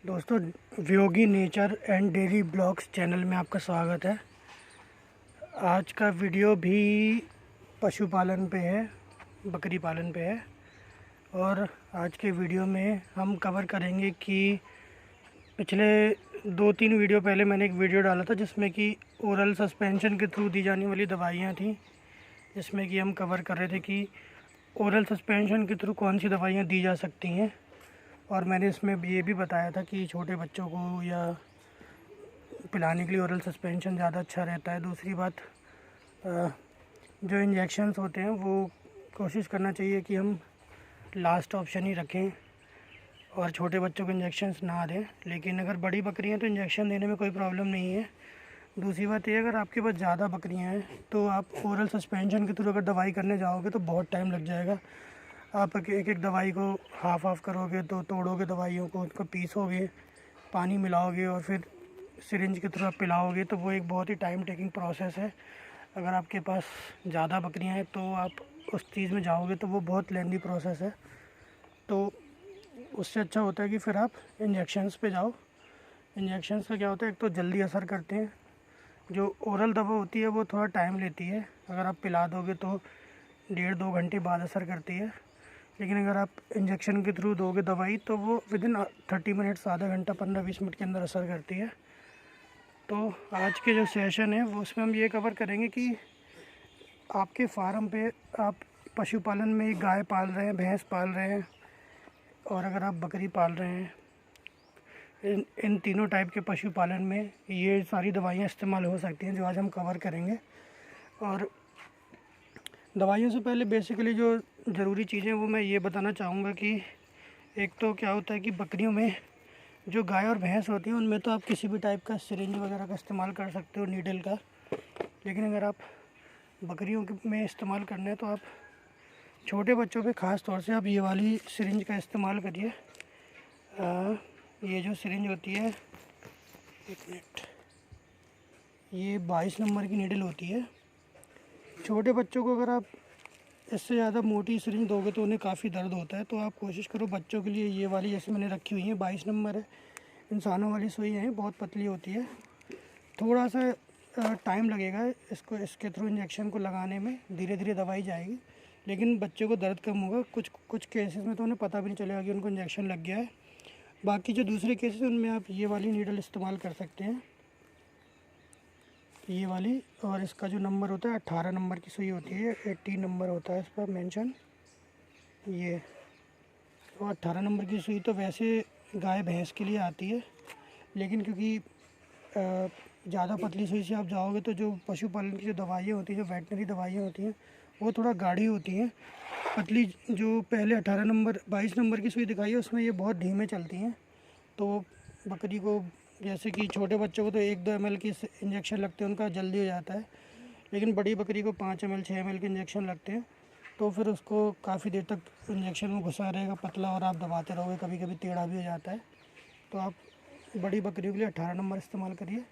दोस्तों, Viyogi nature and daily blogs channel में आपका स्वागत है। आज का वीडियो भी पशुपालन पे है, बकरी पालन पे है। और आज के वीडियो में हम कवर करेंगे कि पिछले 2-3 वीडियो पहले मैंने एक वीडियो डाला था जिसमें कि ओरल सस्पेंशन के थ्रू दी जाने वाली दवाइयाँ थी, जिसमें कि हम कवर कर रहे थे कि ओरल सस्पेंशन के थ्रू कौन सी दवाइयाँ दी जा सकती हैं। और मैंने इसमें ये भी बताया था कि छोटे बच्चों को या पिलाने के लिए ओरल सस्पेंशन ज़्यादा अच्छा रहता है। दूसरी बात, जो इंजेक्शन्स होते हैं वो कोशिश करना चाहिए कि हम लास्ट ऑप्शन ही रखें और छोटे बच्चों को इंजेक्शन्स ना दें। लेकिन अगर बड़ी बकरियां तो इंजेक्शन देने में कोई प्रॉब्लम नहीं है। दूसरी बात ये, अगर आपके पास ज़्यादा बकरियां हैं तो आप ओरल सस्पेंशन के थ्रू अगर दवाई करने जाओगे तो बहुत टाइम लग जाएगा। आप एक एक दवाई को हाफ करोगे तो तोड़ोगे दवाइयों को, उनको पीसोगे, पानी मिलाओगे और फिर सिरिंज के थ्रू आप पिलाओगे, तो वो एक बहुत ही टाइम टेकिंग प्रोसेस है। अगर आपके पास ज़्यादा बकरियां हैं तो आप उस चीज़ में जाओगे तो वो बहुत लेंदी प्रोसेस है। तो उससे अच्छा होता है कि फिर आप इंजेक्शन्स पे जाओ। इंजेक्शन्स का क्या होता है, एक तो जल्दी असर करते हैं। जो ओरल दवा होती है वो थोड़ा टाइम लेती है, अगर आप पिला दोगे तो 1.5-2 घंटे बाद असर करती है। लेकिन अगर आप इंजेक्शन के थ्रू दोगे दवाई तो वो विदिन 30 मिनट्स, आधा घंटा, 15-20 मिनट के अंदर असर करती है। तो आज के जो सेशन है वो उसमें हम ये कवर करेंगे कि आपके फार्म पे आप पशुपालन में गाय पाल रहे हैं, भैंस पाल रहे हैं और अगर आप बकरी पाल रहे हैं, इन तीनों टाइप के पशुपालन में ये सारी दवाइयाँ इस्तेमाल हो सकती हैं जो आज हम कवर करेंगे। और दवाइयों से पहले बेसिकली जो ज़रूरी चीज़ें वो मैं ये बताना चाहूँगा कि एक तो क्या होता है कि बकरियों में जो गाय और भैंस होती हैं उनमें तो आप किसी भी टाइप का सिरिंज वगैरह का इस्तेमाल कर सकते हो, नीडल का। लेकिन अगर आप बकरियों में इस्तेमाल करना है तो आप छोटे बच्चों पे ख़ास तौर से आप ये वाली सिरिंज का इस्तेमाल करिए। ये जो सिरिंज होती है, एक मिनट, ये 22 नंबर की नीडल होती है। छोटे बच्चों को अगर आप इससे ज़्यादा मोटी सिरिंज दोगे तो उन्हें काफ़ी दर्द होता है। तो आप कोशिश करो बच्चों के लिए ये वाली, जैसे मैंने रखी हुई है, 22 नंबर है। इंसानों वाली सुई है, बहुत पतली होती है। थोड़ा सा टाइम लगेगा इसको, इसके थ्रू इंजेक्शन को लगाने में, धीरे धीरे दवाई जाएगी, लेकिन बच्चे को दर्द कम होगा। कुछ केसेस में तो उन्हें पता भी नहीं चलेगा कि उनको इंजेक्शन लग गया है। बाकी जो दूसरे केसेस उनमें आप ये वाली नीडल इस्तेमाल कर सकते हैं, ये वाली। और इसका जो नंबर होता है 18 नंबर की सुई होती है, 80 नंबर होता है इस पर मेंशन, ये। और 18 नंबर की सुई तो वैसे गाय भैंस के लिए आती है, लेकिन क्योंकि ज़्यादा पतली सुई से आप जाओगे तो जो पशुपालन की जो दवाइयाँ होती हैं, जो वेटनरी दवाइयाँ होती हैं, वो थोड़ा गाढ़ी होती हैं। पतली जो पहले 18 नंबर 22 नंबर की सुई दिखाई है उसमें ये बहुत धीमे चलती हैं। तो बकरी को, जैसे कि छोटे बच्चों को तो 1-2 ml के इंजेक्शन लगते हैं, उनका जल्दी हो जाता है। लेकिन बड़ी बकरी को 5 ml 6 ml के इंजेक्शन लगते हैं, तो फिर उसको काफ़ी देर तक इंजेक्शन में घुसा रहेगा पतला, और आप दबाते रहोगे, कभी कभी टेढ़ा भी हो जाता है। तो आप बड़ी बकरियों के लिए 18 नंबर इस्तेमाल करिए,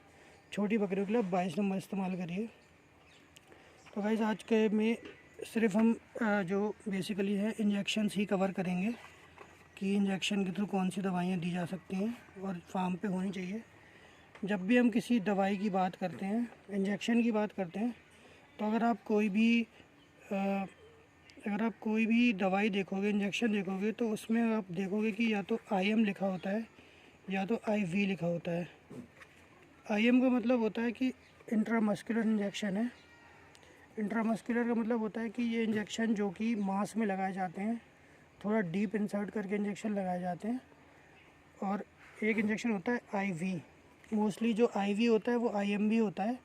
छोटी बकरियों के लिए 22 नंबर इस्तेमाल करिए। तो गाइस, आज के में सिर्फ हम जो बेसिकली है इंजेक्शन्स ही कवर करेंगे कि इंजेक्शन के थ्रू कौन सी दवाइयाँ दी जा सकती हैं और फार्म पे होनी चाहिए। जब भी हम किसी दवाई की बात करते हैं, इंजेक्शन की बात करते हैं, तो अगर आप कोई भी दवाई देखोगे, इंजेक्शन देखोगे, तो उसमें आप देखोगे कि या तो IM लिखा होता है या तो IV लिखा होता है। IM का मतलब होता है कि इंट्रामस्कुलर इंजेक्शन है। इंट्रामस्कुलर का मतलब होता है कि ये इंजेक्शन जो कि मांस में लगाए जाते हैं, थोड़ा डीप इंसर्ट करके इंजेक्शन लगाए जाते हैं। और एक इंजेक्शन होता है IV। मोस्टली जो IV होता है वो IM भी होता है।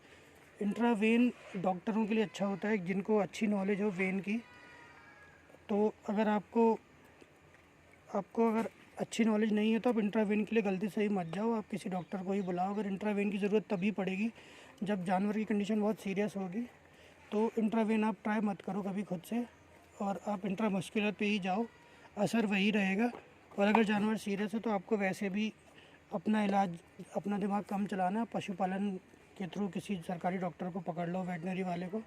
इंट्रावेन डॉक्टरों के लिए अच्छा होता है, जिनको अच्छी नॉलेज हो वेन की। तो अगर आपको अगर अच्छी नॉलेज नहीं है तो आप इंट्रावेन के लिए गलती से ही मत जाओ, आप किसी डॉक्टर को ही बुलाओ। अगर इंट्रावेन की ज़रूरत तभी पड़ेगी जब जानवर की कंडीशन बहुत सीरियस होगी, तो इंट्रावेन आप ट्राई मत करो कभी खुद से, और आप इंट्रामस्कुलर पे ही जाओ, असर वही रहेगा। और अगर जानवर सीरियस है तो आपको वैसे भी अपना इलाज, अपना दिमाग कम चलाना, पशुपालन के थ्रू किसी सरकारी डॉक्टर को पकड़ लो, वेटनरी वाले को,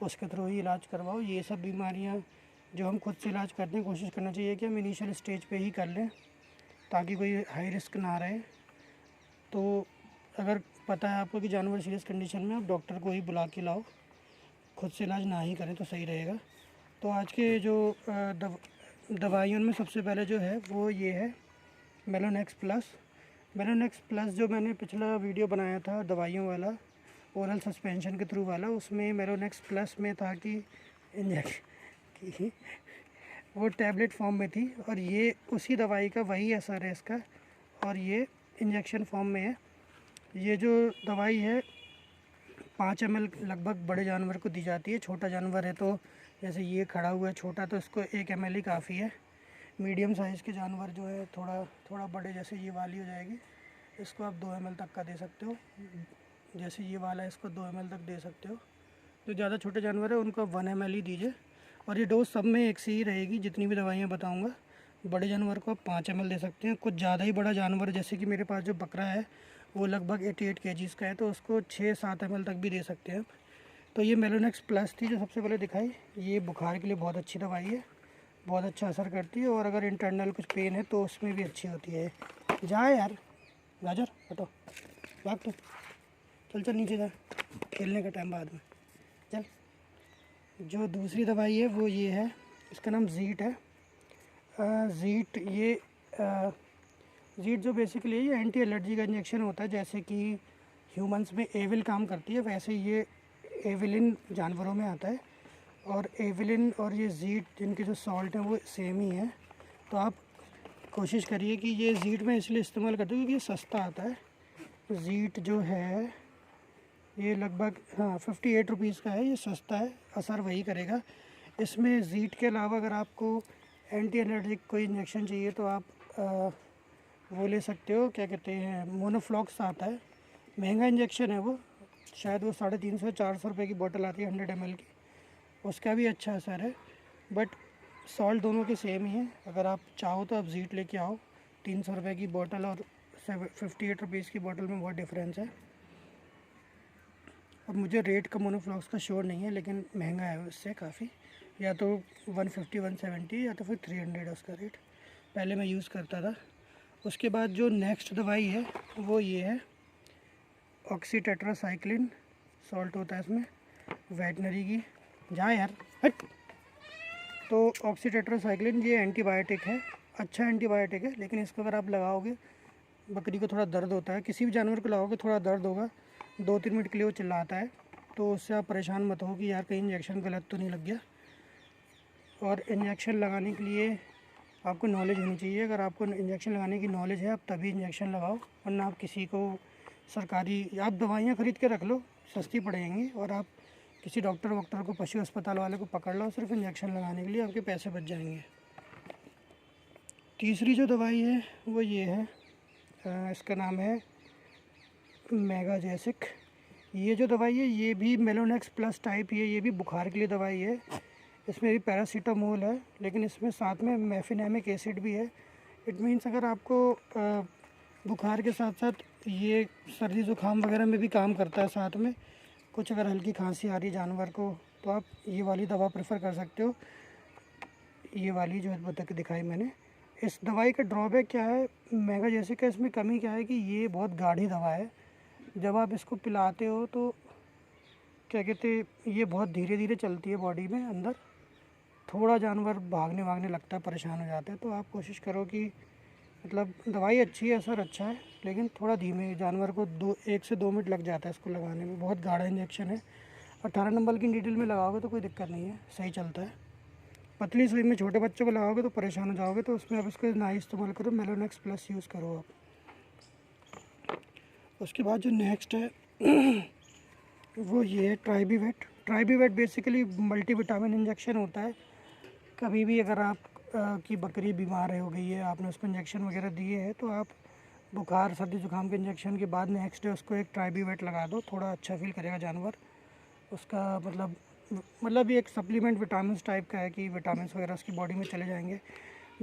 उसके थ्रू ही इलाज करवाओ। ये सब बीमारियां जो हम खुद से इलाज करते हैं, कोशिश करना चाहिए कि हम इनिशियल स्टेज पे ही कर लें, ताकि कोई हाई रिस्क ना रहे। तो अगर पता है आपको कि जानवर सीरियस कंडीशन में, आप डॉक्टर को ही बुला के लाओ, खुद से इलाज ना ही करें तो सही रहेगा। तो आज के जो दवाइयों में सबसे पहले जो है वो ये है मेलोनेक्स प्लस। मेलोनेक्स प्लस जो मैंने पिछला वीडियो बनाया था दवाइयों वाला, ओरल सस्पेंशन के थ्रू वाला, उसमें मेलोनेक्स प्लस में था कि इंजेक्शन की वो टैबलेट फॉर्म में थी, और ये उसी दवाई का वही असर है इसका, और ये इंजेक्शन फॉर्म में है। ये जो दवाई है 5 ml लगभग बड़े जानवर को दी जाती है। छोटा जानवर है तो जैसे ये खड़ा हुआ है छोटा, तो इसको 1 ml ही काफ़ी है। मीडियम साइज़ के जानवर जो है थोड़ा बड़े, जैसे ये वाली हो जाएगी, इसको आप 2 ml तक का दे सकते हो। जैसे ये वाला है, इसको 2 ml तक दे सकते हो। जो ज़्यादा छोटे जानवर है उनको 1 ml ही दीजिए, और ये डोज सब में एक से ही रहेगी जितनी भी दवाइयाँ बताऊँगा। बड़े जानवर को आप 5 ml दे सकते हैं। कुछ ज़्यादा ही बड़ा जानवर, जैसे कि मेरे पास जो बकरा है वो लगभग 88 kg का है, तो उसको 6-7 ml तक भी दे सकते हैं आप। तो ये मेलोनेक्स प्लस थी जो सबसे पहले दिखाई। ये बुखार के लिए बहुत अच्छी दवाई है, बहुत अच्छा असर करती है, और अगर इंटरनल कुछ पेन है तो उसमें भी अच्छी होती है। जा यार गाजर, हटो, भाग तो, चल नीचे जा, खेलने का टाइम बाद में, चल। जो दूसरी दवाई है वो ये है, इसका नाम ज़ीट है। ज़ीट ज़ीट जो बेसिकली ये एंटी एलर्जी का इंजेक्शन होता है। जैसे कि ह्यूमंस में एविल काम करती है, वैसे ये एविलिन जानवरों में आता है, और एविलिन और ये ज़ीट जिनके जो सॉल्ट है वो सेम ही है। तो आप कोशिश करिए कि ये ज़ीट में इसलिए इस्तेमाल करते हैं क्योंकि ये सस्ता आता है। ज़ीट जो है ये लगभग 58 रुपीज़ का है, ये सस्ता है, असर वही करेगा। इसमें ज़ीट के अलावा अगर आपको एंटी एलर्जिक कोई इंजेक्शन चाहिए तो आप वो ले सकते हो, क्या कहते हैं, मोनोफ्लॉक्स आता है। महंगा इंजेक्शन है वो, शायद वो 350-400 रुपये की बोतल आती है 100 ml की, उसका भी अच्छा असर है। बट सॉल्ट दोनों के सेम ही है। अगर आप चाहो तो आप ज़ीट लेके आओ। 300 रुपये की बोतल और 58 रुपीज़ की बोतल में बहुत डिफरेंस है। अब मुझे रेट का मोनोफ्लॉक्स का श्योर नहीं है, लेकिन महंगा है उससे काफ़ी, या तो 150-170 या तो फिर 300 है उसका रेट। पहले मैं यूज़ करता था। उसके बाद जो नेक्स्ट दवाई है वो ये है ऑक्सीटेट्रासाइक्लिन, सॉल्ट होता है इसमें, वेटनरी की। जा यार हट। तो ऑक्सीटेट्रासाइक्लिन ये एंटीबायोटिक है, अच्छा एंटीबायोटिक है, लेकिन इसको अगर आप लगाओगे, बकरी को थोड़ा दर्द होता है, किसी भी जानवर को लगाओगे थोड़ा दर्द होगा, 2-3 मिनट के लिए वो चिल्लाता है, तो उससे आप परेशान मत हो कि यार कहीं इंजेक्शन गलत तो नहीं लग गया। और इंजेक्शन लगाने के लिए आपको नॉलेज होनी चाहिए। अगर आपको इंजेक्शन लगाने की नॉलेज है आप तभी इंजेक्शन लगाओ, वरना आप किसी को सरकारी, आप दवाइयाँ ख़रीद के रख लो, सस्ती पड़ेंगी, और आप किसी डॉक्टर को, पशु अस्पताल वाले को पकड़ लो सिर्फ इंजेक्शन लगाने के लिए, आपके पैसे बच जाएंगे। तीसरी जो दवाई है वो ये है, इसका नाम है मेगाजेसिक। ये जो दवाई है ये भी मेलोनेक्स प्लस टाइप ही है, ये भी बुखार के लिए दवाई है। इसमें भी पैरासीटामोल है, लेकिन इसमें साथ में मेफिनेमिक एसिड भी है। इट मीन्स अगर आपको बुखार के साथ साथ ये सर्दी ज़ुकाम वगैरह में भी काम करता है साथ में, कुछ अगर हल्की खांसी आ रही है जानवर को, तो आप ये वाली दवा प्रेफर कर सकते हो, ये वाली जो बता के दिखाई मैंने। इस दवाई का ड्रॉबैक क्या है मेगाजेसिक का, इसमें कमी क्या है कि ये बहुत गाढ़ी दवा है। जब आप इसको पिलाते हो तो क्या कहते हैं, ये बहुत धीरे धीरे चलती है बॉडी में अंदर, थोड़ा जानवर भागने वागने लगता है, परेशान हो जाता है। तो आप कोशिश करो कि मतलब दवाई अच्छी है, असर अच्छा है, लेकिन थोड़ा धीमे, जानवर को 1 से 2 मिनट लग जाता है इसको लगाने में, बहुत गाढ़ा इंजेक्शन है। 18 नंबर की नीडल में लगाओगे तो कोई दिक्कत नहीं है, सही चलता है। पतली सुई में छोटे बच्चों को लगाओगे तो परेशान हो जाओगे, तो उसमें आप इसको ना ही इस्तेमाल करो, मेलोनेक्स प्लस यूज़ करो आप। उसके बाद जो नेक्स्ट है वो ये है ट्राइबीवेट। ट्राइबीवेट बेसिकली मल्टीविटामिन इंजेक्शन होता है। कभी भी अगर आप की बकरी बीमार हो गई है, आपने उसको इंजेक्शन वगैरह दिए हैं, तो आप बुखार सर्दी ज़ुकाम के इंजेक्शन के बाद नेक्स्ट डे उसको एक ट्राइबीवेट लगा दो, थोड़ा अच्छा फील करेगा जानवर। उसका मतलब ये एक सप्लीमेंट विटामिन टाइप का है कि विटामिन वगैरह उसकी बॉडी में चले जाएंगे।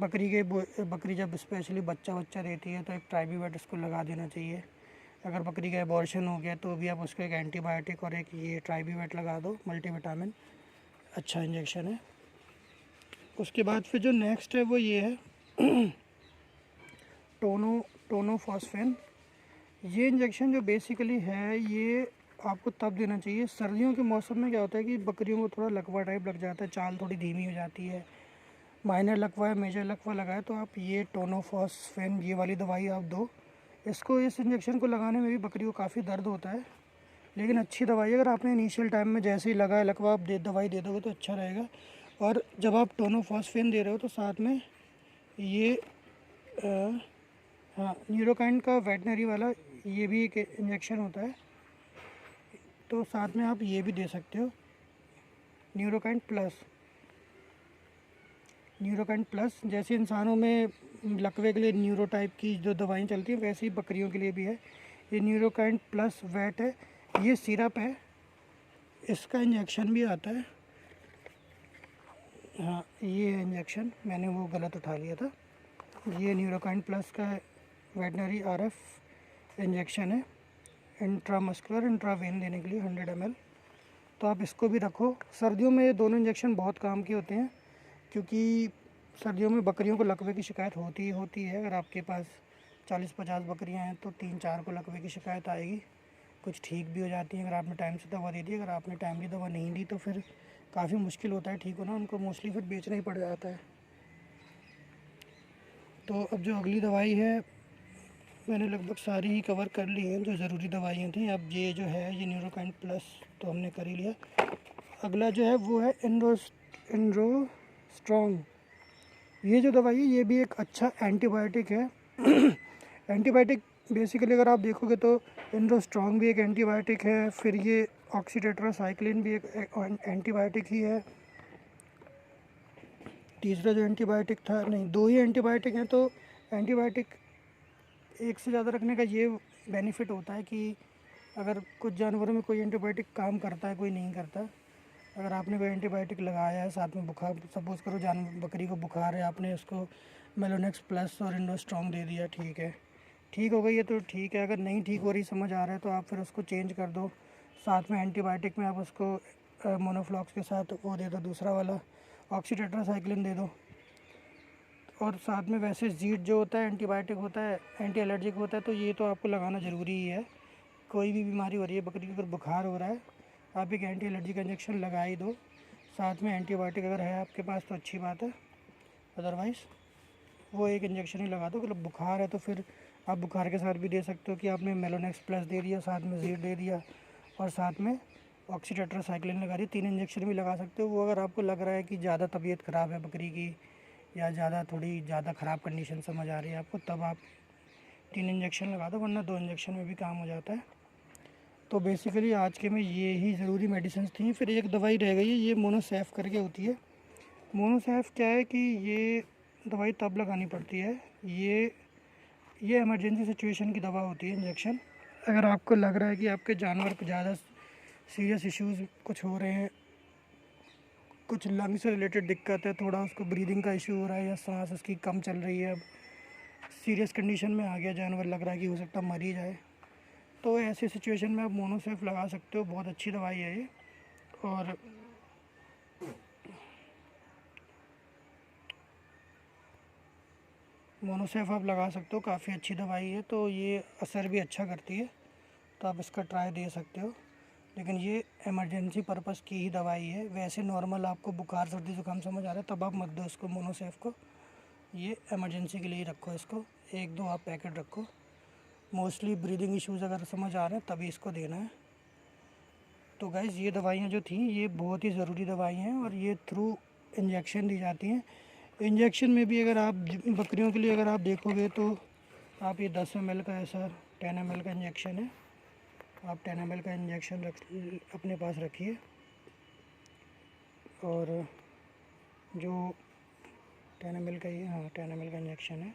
बकरी जब स्पेशली बच्चा देती है तो एक ट्राइबीवेट उसको लगा देना चाहिए। अगर बकरी का एबॉर्शन हो गया तो भी आप उसको एक एंटीबायोटिक और एक ये ट्राइबीवेट लगा दो, मल्टीविटामिन, अच्छा इंजेक्शन है। उसके बाद फिर जो नेक्स्ट है वो ये है टोनोफॉस्फेन। ये इंजेक्शन जो बेसिकली है ये आपको तब देना चाहिए सर्दियों के मौसम में। क्या होता है कि बकरियों को थोड़ा लकवा टाइप लग जाता है, चाल थोड़ी धीमी हो जाती है, माइनर लकवा है मेजर लकवा लगा है, तो आप ये टोनोफॉस्फेन ये वाली दवाई आप दो इसको। इस इंजेक्शन को लगाने में भी बकरी को काफ़ी दर्द होता है, लेकिन अच्छी दवाई है। अगर आपने इनिशियल टाइम में जैसे ही लगा है लकवा आप दवाई दे दोगे तो अच्छा रहेगा। और जब आप टोनोफॉस्फेन दे रहे हो तो साथ में ये हाँ न्यूरोकाइंड का वेटनरी वाला ये भी एक इंजेक्शन होता है, तो साथ में आप ये भी दे सकते हो न्यूरोकाइंड प्लस। जैसे इंसानों में लकवे के लिए न्यूरो टाइप की जो दवाएं चलती हैं वैसे ही बकरियों के लिए भी है। ये न्यूरोकाइंड प्लस वेट है, ये सिरप है, इसका इंजेक्शन भी आता है। हाँ ये इंजेक्शन मैंने वो गलत उठा लिया था। ये न्यूरोकाइंड प्लस का वेटनरी RF इंजेक्शन है, इंट्रामस्कुलर इंट्रावेन देने के लिए 100 ml। तो आप इसको भी रखो। सर्दियों में ये दोनों इंजेक्शन बहुत काम के होते हैं, क्योंकि सर्दियों में बकरियों को लकवे की शिकायत होती है। अगर आपके पास 40-50 बकरियां हैं तो 3-4 को लकवे की शिकायत आएगी। कुछ ठीक भी हो जाती हैं अगर आपने टाइम से दवा दे दी। अगर आपने टाइमली दवा नहीं दी तो फिर काफ़ी मुश्किल होता है ठीक होना, उनको मोस्टली फिर बेचना ही पड़ जाता है। तो अब जो अगली दवाई है मैंने लगभग सारी ही कवर कर ली हैं जो ज़रूरी दवाइयाँ थी। अब ये जो है ये न्यूरोकाइंड प्लस तो हमने कर ही लिया। अगला जो है वो है एंड्रोस्ट्रॉन्ग। ये जो दवाई है ये भी एक अच्छा एंटीबायोटिक है। एंटीबायोटिक बेसिकली अगर आप देखोगे तो एंड्रोस्ट्रॉन्ग भी एक एंटीबायोटिक है, फिर ये ऑक्सीटेट्रासाइक्लिन भी एक एंटीबायोटिक ही है। तीसरा जो एंटीबायोटिक था, नहीं 2 ही एंटीबायोटिक हैं। तो एंटीबायोटिक एक से ज़्यादा रखने का ये बेनिफिट होता है कि अगर कुछ जानवरों में कोई एंटीबायोटिक काम करता है कोई नहीं करता। अगर आपने कोई एंटीबायोटिक लगाया है साथ में बुखार, सपोज़ करो बकरी को बुखार है, आपने उसको मेलोनेक्स प्लस और इंडोस्ट्रॉन्ग दे दिया, ठीक है, ठीक हो गई है तो ठीक है। अगर नहीं ठीक हो रही, समझ आ रहा है, तो आप फिर उसको चेंज कर दो। साथ में एंटीबायोटिक में आप उसको मोनोफ्लॉक्स के साथ वो दे दो, दूसरा वाला ऑक्सीटेट्रासाइक्लिन दे दो। और साथ में वैसे ज़ीड जो होता है एंटीबायोटिक होता है, एंटी एलर्जिक होता है, तो ये तो आपको लगाना ज़रूरी ही है। कोई भी बीमारी हो रही है बकरी को, अगर बुखार हो रहा है आप एक एंटी एलर्जी का इंजेक्शन लगा ही दो। साथ में एंटीबायोटिक अगर है आपके पास तो अच्छी बात है, अदरवाइज़ वो एक इंजेक्शन ही लगा दो। मतलब बुखार है तो फिर आप बुखार के साथ भी दे सकते हो कि आपने मेलोनेक्स प्लस दे दिया, साथ में ज़ीड दे दिया और साथ में ऑक्सीटेट्रासाइक्लिन लगा दी। 3 इंजेक्शन भी लगा सकते हो। वो अगर आपको लग रहा है कि ज़्यादा तबीयत ख़राब है बकरी की या थोड़ी ज़्यादा ख़राब कंडीशन समझ आ रही है आपको, तब आप 3 इंजेक्शन लगा दो, वरना 2 इंजेक्शन में भी काम हो जाता है। तो बेसिकली आज के में ये ही ज़रूरी मेडिसिन थी। फिर एक दवाई रह गई है, ये मोनोसेफ करके होती है। मोनोसेफ क्या है कि ये दवाई तब लगानी पड़ती है, ये इमरजेंसी सिचुएशन की दवा होती है इंजेक्शन। अगर आपको लग रहा है कि आपके जानवर को ज़्यादा सीरियस इश्यूज़ कुछ हो रहे हैं, कुछ लंग से रिलेटेड दिक्कत है, थोड़ा उसको ब्रीदिंग का इशू हो रहा है या सांस उसकी कम चल रही है, अब सीरियस कंडीशन में आ गया जानवर, लग रहा है कि हो सकता है मर ही जाए, तो ऐसी सिचुएशन में आप मोनोसेफ लगा सकते हो। बहुत अच्छी दवाई है ये। और मोनोसेफ आप लगा सकते हो, काफ़ी अच्छी दवाई है, तो ये असर भी अच्छा करती है, तो आप इसका ट्राई दे सकते हो। लेकिन ये इमरजेंसी पर्पस की ही दवाई है। वैसे नॉर्मल आपको बुखार सर्दी जुकाम समझ आ रहा है तब आप मत दो इसको मोनोसेफ को, ये इमरजेंसी के लिए रखो इसको। 1-2 आप पैकेट रखो। मोस्टली ब्रीदिंग इश्यूज़ अगर समझ आ रहे हैं तभी इसको देना है। तो गाइज़ ये दवाइयाँ जो थी ये बहुत ही ज़रूरी दवाई हैं और ये थ्रू इंजेक्शन दी जाती हैं। इंजेक्शन में भी अगर आप बकरियों के लिए अगर आप देखोगे तो आप ये 10 ml का ऐसा 10 ml का इंजेक्शन है, आप 10 ml का इंजेक्शन अपने पास रखिए। और जो 10 ml का ये 10 ml का इंजेक्शन है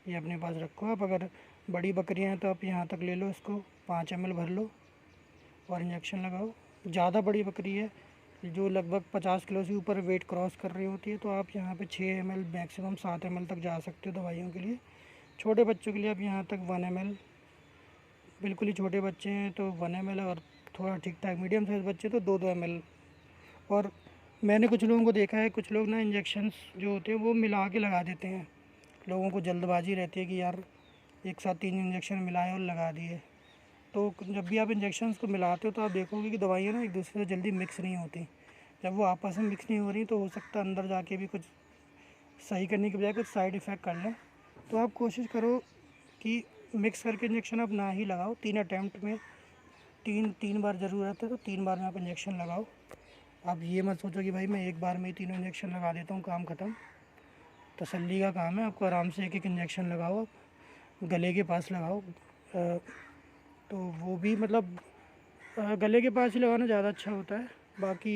ये अपने पास रखो। आप अगर बड़ी बकरियां हैं तो आप यहाँ तक ले लो, इसको 5 ml भर लो और इंजेक्शन लगाओ। ज़्यादा बड़ी बकरी है जो लगभग 50 किलो से ऊपर वेट क्रॉस कर रही होती है तो आप यहाँ पे 6 ml मैक्सिमम 7 ml तक जा सकते हो दवाइयों के लिए। छोटे बच्चों के लिए आप यहाँ तक 1 ml, बिल्कुल ही छोटे बच्चे हैं तो 1 ml, और थोड़ा ठीक ठाक मीडियम साइज़ बच्चे तो 2-2 ml। और मैंने कुछ लोगों को देखा है, कुछ लोग ना इंजेक्शन्स जो होते हैं वो मिला के लगा देते हैं। लोगों को जल्दबाजी रहती है कि यार एक साथ 3 इंजेक्शन मिलाए और लगा दिए। तो जब भी आप इंजेक्शन्स को मिलाते हो तो आप देखोगे कि दवाइयाँ ना एक दूसरे से जल्दी मिक्स नहीं होती। जब वो आपस में मिक्स नहीं हो रही तो हो सकता है अंदर जाके भी कुछ सही करने के बजाय कुछ साइड इफ़ेक्ट कर लें। तो आप कोशिश करो कि मिक्स करके इंजेक्शन आप ना ही लगाओ। 3 अटैम्प्ट में 3 बार ज़रूरत है तो 3 बार में आप इंजेक्शन लगाओ। आप ये मत सोचो कि भाई मैं एक बार में ही तीनों इंजेक्शन लगा देता हूँ, काम ख़त्म। तसल्ली का काम है, आपको आराम से एक एक इंजेक्शन लगाओ, आप गले के पास लगाओ। तो वो भी मतलब गले के पास ही लगाना ज़्यादा अच्छा होता है। बाकी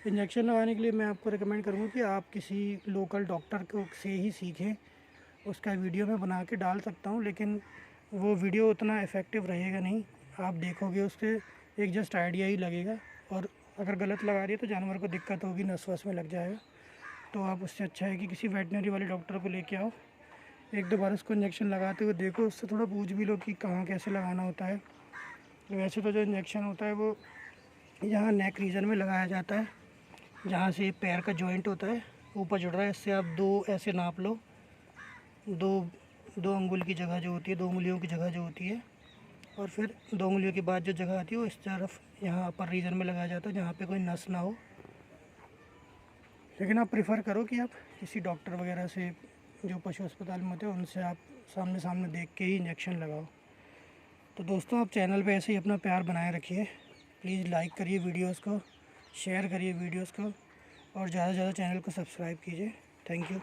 इंजेक्शन लगाने के लिए मैं आपको रिकमेंड करूँगा कि आप किसी लोकल डॉक्टर को से ही सीखें। उसका वीडियो मैं बना के डाल सकता हूँ, लेकिन वो वीडियो उतना इफ़ेक्टिव रहेगा नहीं। आप देखोगे उससे एक जस्ट आइडिया ही लगेगा, और अगर गलत लगा रही है तो जानवर को दिक्कत होगी, नस वस में लग जाएगा। तो आप उससे अच्छा है कि किसी वेटनरी वाले डॉक्टर को लेके आओ, 1-2 बार उसको इंजेक्शन लगाते हुए देखो, उससे थोड़ा पूछ भी लो कि कहाँ कैसे लगाना होता है। वैसे तो जो इंजेक्शन होता है वो यहाँ नेक रीजन में लगाया जाता है, जहाँ से पैर का जॉइंट होता है ऊपर जुड़ रहा है। इससे आप 2 ऐसे नाप लो, 2 अंगुल की जगह जो होती है, 2 उंगलियों की जगह जो होती है, और फिर 2 उंगलियों के बाद जो जगह आती है वो इस तरफ यहाँ अपर रीजन में लगाया जाता है, जहाँ पे कोई नस ना हो। लेकिन आप प्रेफर करो कि आप किसी डॉक्टर वगैरह से जो पशु अस्पताल में होते हैं उनसे आप सामने सामने देख के ही इंजेक्शन लगाओ। तो दोस्तों, आप चैनल पे ऐसे ही अपना प्यार बनाए रखिए। प्लीज़ लाइक करिए वीडियोस को, शेयर करिए वीडियोस को, और ज़्यादा से ज़्यादा चैनल को सब्सक्राइब कीजिए। Thank you.